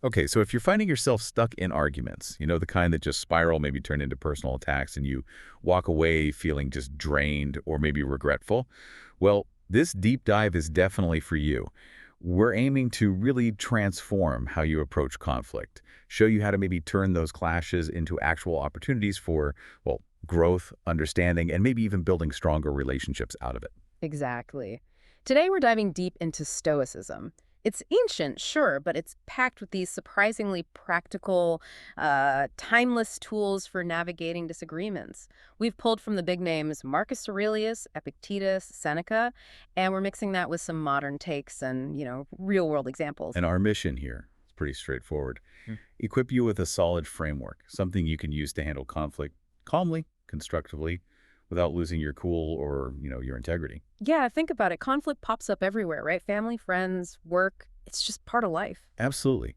Okay, so if you're finding yourself stuck in arguments, the kind that just spiral, maybe turn into personal attacks, and you walk away feeling just drained or maybe regretful, well, this deep dive is definitely for you. We're aiming to really transform how you approach conflict, show you how to maybe turn those clashes into actual opportunities for, well, growth, understanding, and maybe even building stronger relationships out of it. Exactly. Today we're diving deep into Stoicism. It's ancient, sure, but it's packed with these surprisingly practical, timeless tools for navigating disagreements. We've pulled from the big names Marcus Aurelius, Epictetus, Seneca, and we're mixing that with some modern takes and, real-world examples. And our mission here is pretty straightforward. Equip you with a solid framework, something you can use to handle conflict calmly, constructively, without losing your cool or, your integrity. Yeah, think about it. Conflict pops up everywhere, right? Family, friends, work. It's just part of life. Absolutely.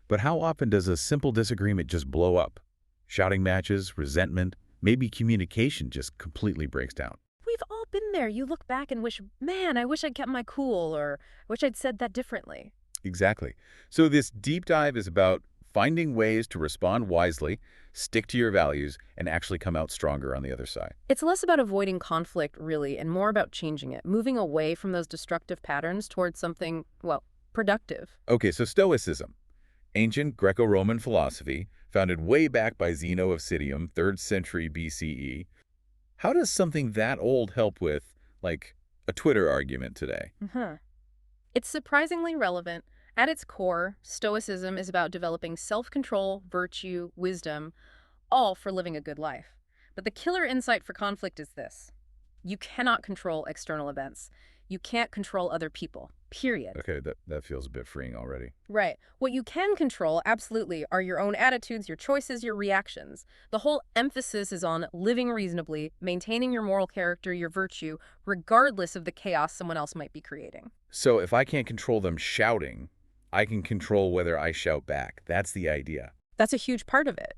But how often does a simple disagreement just blow up? Shouting matches, resentment, maybe communication just completely breaks down. We've all been there. You look back and wish, man, I wish I'd kept my cool, or I wish I'd said that differently. Exactly. So this deep dive is about finding ways to respond wisely, stick to your values, and actually come out stronger on the other side. It's less about avoiding conflict, really, and more about changing it, moving away from those destructive patterns towards something, well, productive. Okay, so Stoicism, ancient Greco-Roman philosophy, founded way back by Zeno of Citium, 3rd century BCE. How does something that old help with, like, a Twitter argument today? Uh-huh. It's surprisingly relevant. At its core, Stoicism is about developing self-control, virtue, wisdom, all for living a good life. But the killer insight for conflict is this. You cannot control external events. You can't control other people, period. Okay, that feels a bit freeing already. Right. What you can control, absolutely, are your own attitudes, your choices, your reactions. The whole emphasis is on living reasonably, maintaining your moral character, your virtue, regardless of the chaos someone else might be creating. So if I can't control them shouting, I can control whether I shout back. That's the idea. That's a huge part of it.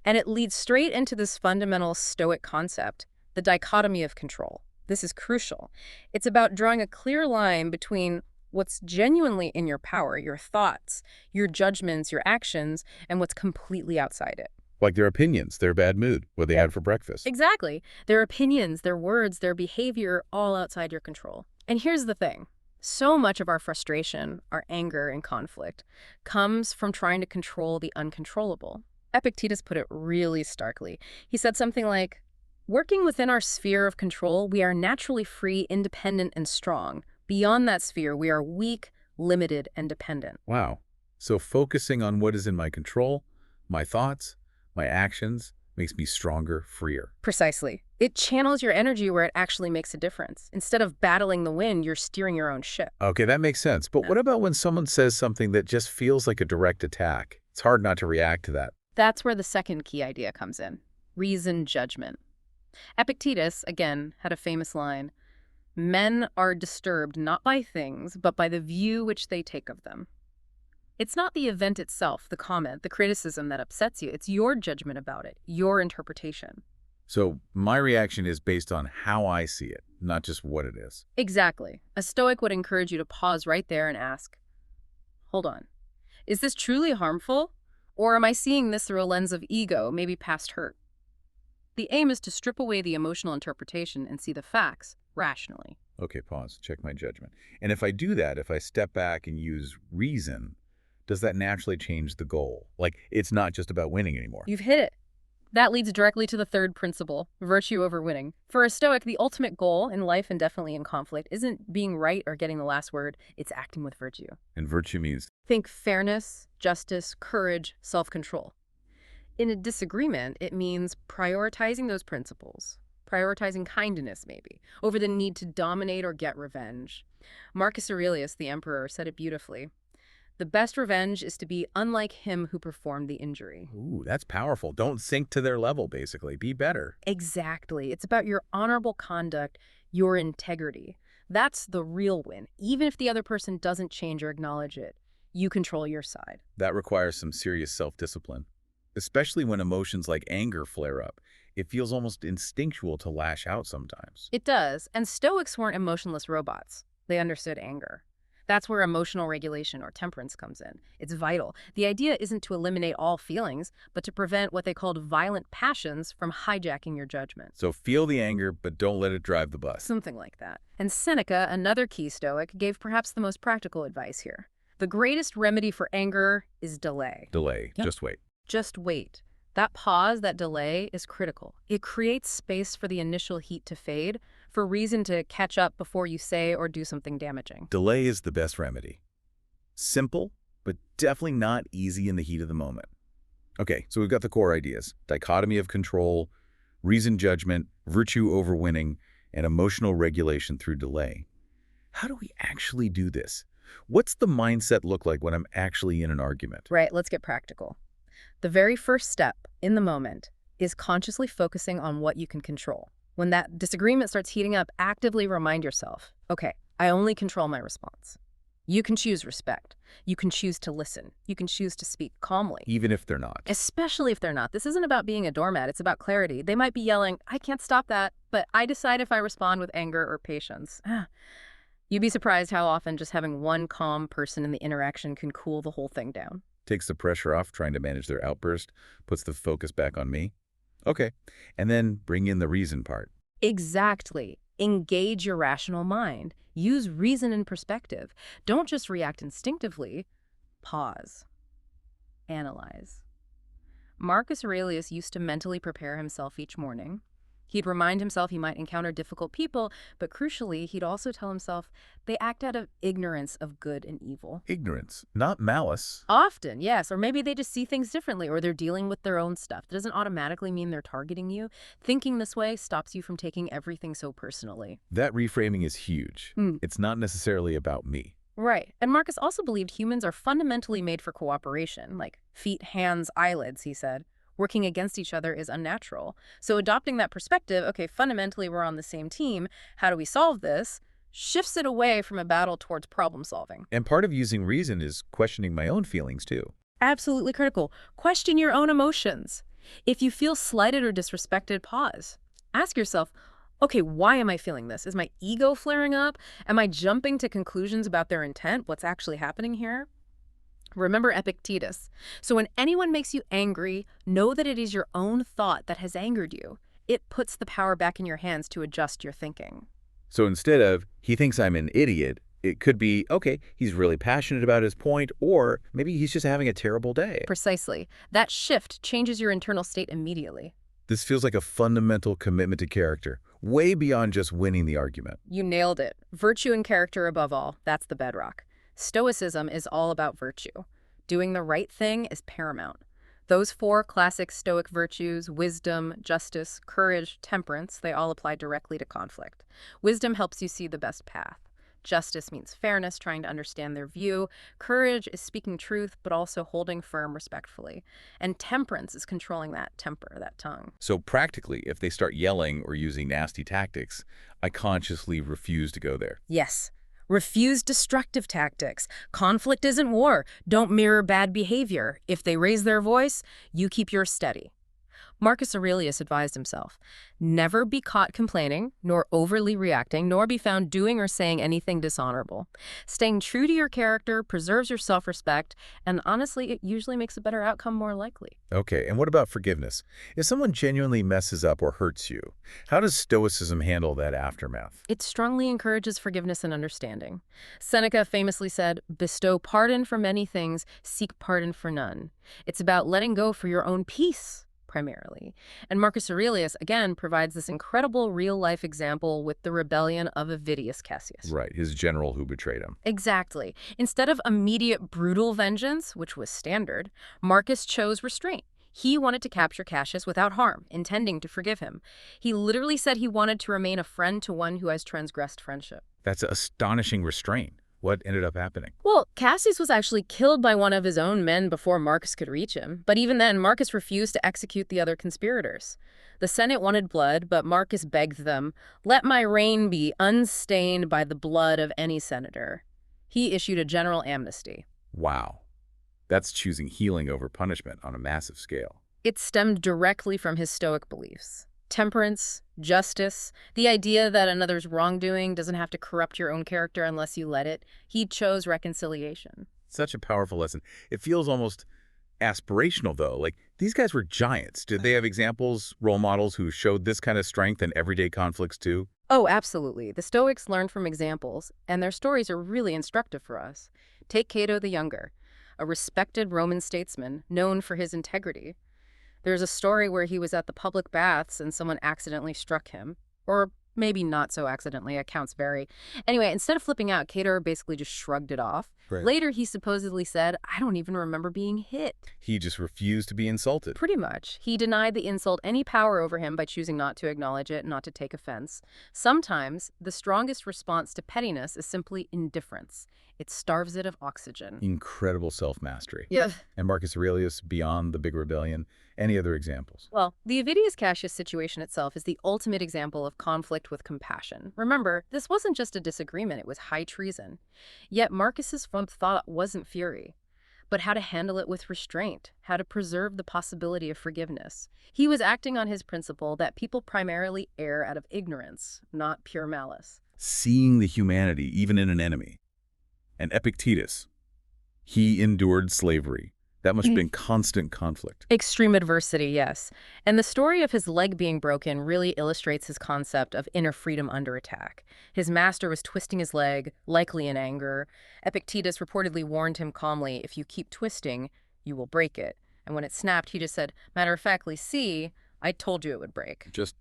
And it leads straight into this fundamental Stoic concept, the dichotomy of control. This is crucial. It's about drawing a clear line between what's genuinely in your power, your thoughts, your judgments, your actions, and what's completely outside it. Like their opinions, their bad mood, what they had for breakfast. Exactly. Their opinions, their words, their behavior, all outside your control. And here's the thing. So much of our frustration, our anger and conflict comes from trying to control the uncontrollable. Epictetus put it really starkly. He said something like, working within our sphere of control, we are naturally free, independent, and strong. Beyond that sphere, we are weak, limited, and dependent. Wow. So focusing on what is in my control, my thoughts, my actions, makes me stronger, freer. Precisely. It channels your energy where it actually makes a difference. Instead of battling the wind, you're steering your own ship. Okay, that makes sense. But what about when someone says something that just feels like a direct attack? It's hard not to react to that. That's where the second key idea comes in. Reason judgment. Epictetus, again, had a famous line, men are disturbed not by things, but by the view which they take of them. It's not the event itself, the comment, the criticism that upsets you. It's your judgment about it, your interpretation. So my reaction is based on how I see it, not just what it is. Exactly. A Stoic would encourage you to pause right there and ask, hold on, is this truly harmful? Or am I seeing this through a lens of ego, maybe past hurt? The aim is to strip away the emotional interpretation and see the facts rationally. Okay, pause, check my judgment. And if I do that, if I step back and use reason, does that naturally change the goal? Like, it's not just about winning anymore. You've hit it. That leads directly to the third principle, virtue over winning. For a Stoic, the ultimate goal in life and definitely in conflict isn't being right or getting the last word, it's acting with virtue. And virtue means, Think fairness, justice, courage, self-control. In a disagreement, it means prioritizing those principles, prioritizing kindness maybe, over the need to dominate or get revenge. Marcus Aurelius, the emperor, said it beautifully. The best revenge is to be unlike him who performed the injury. ooh, that's powerful. Don't sink to their level, basically. Be better. Exactly. It's about your honorable conduct, your integrity. That's the real win. Even if the other person doesn't change or acknowledge it, you control your side. That requires some serious self-discipline, especially when emotions like anger flare up. It feels almost instinctual to lash out sometimes. It does, and Stoics weren't emotionless robots. They understood anger. That's where emotional regulation or temperance comes in. It's vital. The idea isn't to eliminate all feelings, but to prevent what they called violent passions from hijacking your judgment. So feel the anger, but don't let it drive the bus. Something like that. And Seneca, another key Stoic, gave perhaps the most practical advice here. The greatest remedy for anger is delay. Delay. Yep. Just wait. Just wait. That pause, that delay, is critical. It creates space for the initial heat to fade, for reason to catch up before you say or do something damaging. Delay is the best remedy. Simple, but definitely not easy in the heat of the moment. Okay, so we've got the core ideas. Dichotomy of control, reason judgment, virtue over winning, and emotional regulation through delay. How do we actually do this? What's the mindset look like when I'm actually in an argument? Right, let's get practical. The very first step in the moment is consciously focusing on what you can control. When that disagreement starts heating up, actively remind yourself, okay, I only control my response. You can choose respect. You can choose to listen. You can choose to speak calmly. Even if they're not. Especially if they're not. This isn't about being a doormat. It's about clarity. They might be yelling, I can't stop that, but I decide if I respond with anger or patience. You'd be surprised how often just having one calm person in the interaction can cool the whole thing down. Takes the pressure off trying to manage their outburst, puts the focus back on me. Okay, and then bring in the reason part. Exactly. Engage your rational mind. Use reason and perspective. Don't just react instinctively. Pause. Analyze. Marcus Aurelius used to mentally prepare himself each morning. He'd remind himself he might encounter difficult people, but crucially, he'd also tell himself they act out of ignorance of good and evil. Ignorance, not malice. Often, yes, or maybe they just see things differently, or they're dealing with their own stuff. It doesn't automatically mean they're targeting you. Thinking this way stops you from taking everything so personally. That reframing is huge. It's not necessarily about me. Right. And Marcus also believed humans are fundamentally made for cooperation, like feet, hands, eyelids, he said. Working against each other is unnatural. So adopting that perspective, okay, fundamentally we're on the same team, how do we solve this, shifts it away from a battle towards problem solving. And part of using reason is questioning my own feelings too. Absolutely critical. Question your own emotions. If you feel slighted or disrespected, pause. Ask yourself, okay, why am I feeling this? Is my ego flaring up? Am I jumping to conclusions about their intent? What's actually happening here? Remember Epictetus. So when anyone makes you angry, know that it is your own thought that has angered you. It puts the power back in your hands to adjust your thinking. So instead of, he thinks I'm an idiot, it could be, okay, he's really passionate about his point, or maybe he's just having a terrible day. Precisely. That shift changes your internal state immediately. This feels like a fundamental commitment to character, way beyond just winning the argument. You nailed it. Virtue and character above all. That's the bedrock. Stoicism is all about virtue. Doing the right thing is paramount. Those four classic Stoic virtues, wisdom, justice, courage, temperance, they all apply directly to conflict. Wisdom helps you see the best path. Justice means fairness, trying to understand their view. Courage is speaking truth, but also holding firm respectfully. And temperance is controlling that temper, that tongue. So practically, if they start yelling or using nasty tactics, I consciously refuse to go there. Yes. Refuse destructive tactics. Conflict isn't war. Don't mirror bad behavior. If they raise their voice, you keep yours steady. Marcus Aurelius advised himself, never be caught complaining, nor overly reacting, nor be found doing or saying anything dishonorable. Staying true to your character preserves your self-respect, and honestly, it usually makes a better outcome more likely. Okay, and what about forgiveness? If someone genuinely messes up or hurts you, how does Stoicism handle that aftermath? It strongly encourages forgiveness and understanding. Seneca famously said, bestow pardon for many things, seek pardon for none. It's about letting go for your own peace, primarily. And Marcus Aurelius, again, provides this incredible real-life example with the rebellion of Avidius Cassius. Right, his general who betrayed him. Exactly. Instead of immediate brutal vengeance, which was standard, Marcus chose restraint. He wanted to capture Cassius without harm, intending to forgive him. He literally said he wanted to remain a friend to one who has transgressed friendship. That's astonishing restraint. What ended up happening? Well, Cassius was actually killed by one of his own men before Marcus could reach him. But even then, Marcus refused to execute the other conspirators. The Senate wanted blood, but Marcus begged them, let my reign be unstained by the blood of any senator. He issued a general amnesty. Wow. That's choosing healing over punishment on a massive scale. It stemmed directly from his Stoic beliefs. Temperance, justice, the idea that another's wrongdoing doesn't have to corrupt your own character unless you let it. He chose reconciliation. Such a powerful lesson. It feels almost aspirational, though. Like, these guys were giants. Did they have examples, role models who showed this kind of strength in everyday conflicts, too? Oh, absolutely. The Stoics learned from examples, and their stories are really instructive for us. Take Cato the Younger, a respected Roman statesman known for his integrity. There's a story where he was at the public baths and someone accidentally struck him. Or maybe not so accidentally, accounts vary. Anyway, instead of flipping out, Cato basically just shrugged it off. Right. Later, he supposedly said, "I don't even remember being hit." He just refused to be insulted. Pretty much. He denied the insult any power over him by choosing not to acknowledge it, not to take offense. Sometimes, the strongest response to pettiness is simply indifference. It starves it of oxygen. Incredible self-mastery. Yeah. And Marcus Aurelius, beyond the big rebellion. Any other examples? Well, the Avidius Cassius situation itself is the ultimate example of conflict with compassion. Remember, this wasn't just a disagreement, it was high treason. Yet Marcus's front thought wasn't fury, but how to handle it with restraint, how to preserve the possibility of forgiveness. He was acting on his principle that people primarily err out of ignorance, not pure malice. Seeing the humanity, even in an enemy. And Epictetus, he endured slavery. That must have been constant conflict. Extreme adversity, yes. And the story of his leg being broken really illustrates his concept of inner freedom under attack. His master was twisting his leg, likely in anger. Epictetus reportedly warned him calmly, "If you keep twisting, you will break it." And when it snapped, he just said, matter-of-factly, "See, I told you it would break." Just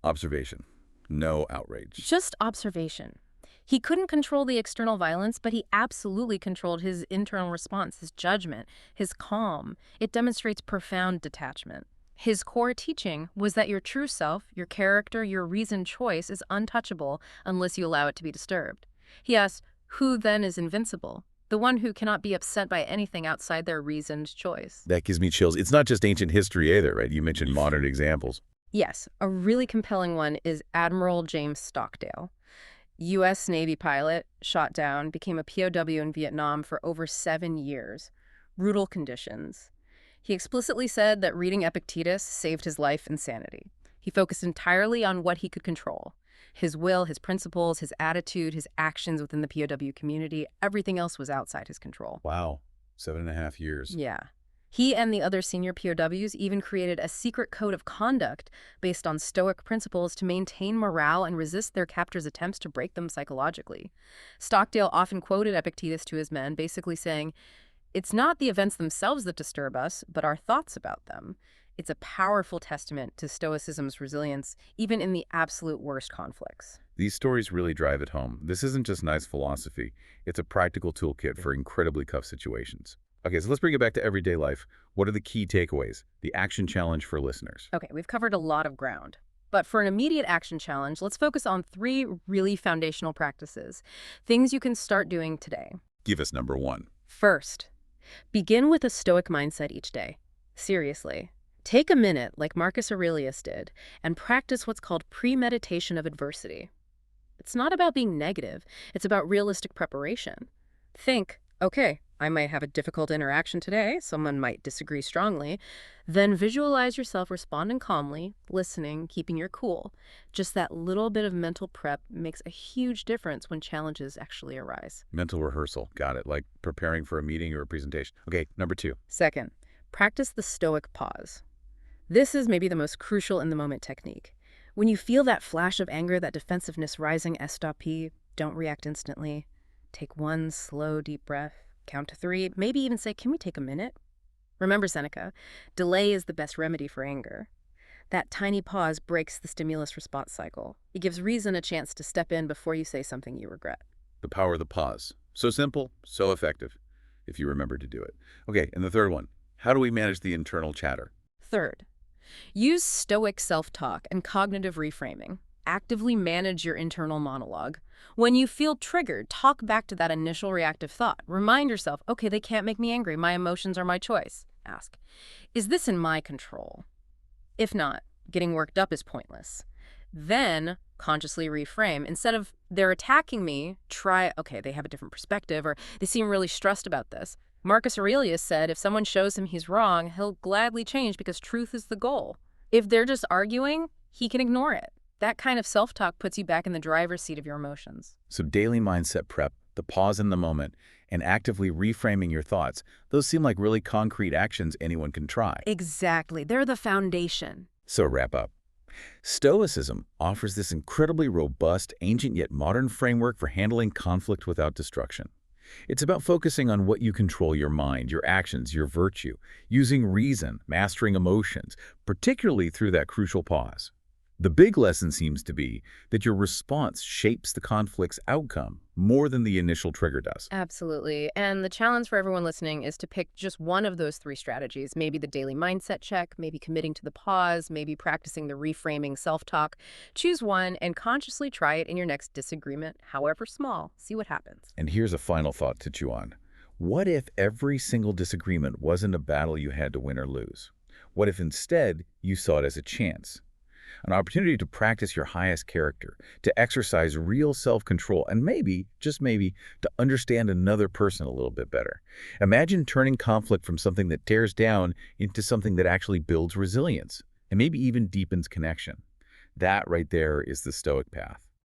observation. No outrage. Just observation. He couldn't control the external violence, but he absolutely controlled his internal response, his judgment, his calm. It demonstrates profound detachment. His core teaching was that your true self, your character, your reasoned choice is untouchable unless you allow it to be disturbed. He asked, who then is invincible? The one who cannot be upset by anything outside their reasoned choice. That gives me chills. It's not just ancient history either, right? You mentioned modern examples. Yes, a really compelling one is Admiral James Stockdale. U.S. Navy pilot, shot down, became a POW in Vietnam for over 7 years. Brutal conditions. He explicitly said that reading Epictetus saved his life and sanity. He focused entirely on what he could control. His will, his principles, his attitude, his actions within the POW community, everything else was outside his control. Wow. 7.5 years. Yeah. He and the other senior POWs even created a secret code of conduct based on Stoic principles to maintain morale and resist their captors' attempts to break them psychologically. Stockdale often quoted Epictetus to his men, basically saying, "It's not the events themselves that disturb us, but our thoughts about them." It's a powerful testament to Stoicism's resilience, even in the absolute worst conflicts. These stories really drive it home. This isn't just nice philosophy. It's a practical toolkit for incredibly tough situations. Okay, so let's bring it back to everyday life. What are the key takeaways? The action challenge for listeners. Okay, we've covered a lot of ground. But for an immediate action challenge, let's focus on 3 really foundational practices. Things you can start doing today. Give us number 1. First, begin with a Stoic mindset each day. Seriously. Take a minute, like Marcus Aurelius did, and practice what's called premeditation of adversity. It's not about being negative. It's about realistic preparation. Think, okay, I might have a difficult interaction today. Someone might disagree strongly. Then visualize yourself responding calmly, listening, keeping your cool. Just that little bit of mental prep makes a huge difference when challenges actually arise. Mental rehearsal. Got it. Like preparing for a meeting or a presentation. Okay, number 2. Second, practice the Stoic pause. This is maybe the most crucial in-the-moment technique. When you feel that flash of anger, that defensiveness rising, stop, don't react instantly. Take 1 slow, deep breath. Count to 3, maybe even say, "Can we take a minute?" Remember Seneca, delay is the best remedy for anger. That tiny pause breaks the stimulus-response cycle. It gives reason a chance to step in before you say something you regret. The power of the pause. So simple, so effective, if you remember to do it. Okay, and the third one. How do we manage the internal chatter? Third, use Stoic self-talk and cognitive reframing. Actively manage your internal monologue. When you feel triggered, talk back to that initial reactive thought. Remind yourself, okay, they can't make me angry. My emotions are my choice. Ask, is this in my control? If not, getting worked up is pointless. Then consciously reframe. Instead of they're attacking me, try, okay, they have a different perspective or they seem really stressed about this. Marcus Aurelius said if someone shows him he's wrong, he'll gladly change because truth is the goal. If they're just arguing, he can ignore it. That kind of self-talk puts you back in the driver's seat of your emotions. So daily mindset prep, the pause in the moment, and actively reframing your thoughts, those seem like really concrete actions anyone can try. Exactly. They're the foundation. So wrap up. Stoicism offers this incredibly robust, ancient yet modern framework for handling conflict without destruction. It's about focusing on what you control: your mind, your actions, your virtue, using reason, mastering emotions, particularly through that crucial pause. The big lesson seems to be that your response shapes the conflict's outcome more than the initial trigger does. Absolutely. And the challenge for everyone listening is to pick just one of those three strategies. Maybe the daily mindset check, maybe committing to the pause, maybe practicing the reframing self-talk. Choose one and consciously try it in your next disagreement, however small. See what happens. And here's a final thought to chew on. What if every single disagreement wasn't a battle you had to win or lose? What if instead you saw it as a chance? An opportunity to practice your highest character, to exercise real self-control, and maybe, just maybe, to understand another person a little bit better. Imagine turning conflict from something that tears down into something that actually builds resilience, and maybe even deepens connection. That right there is the Stoic path.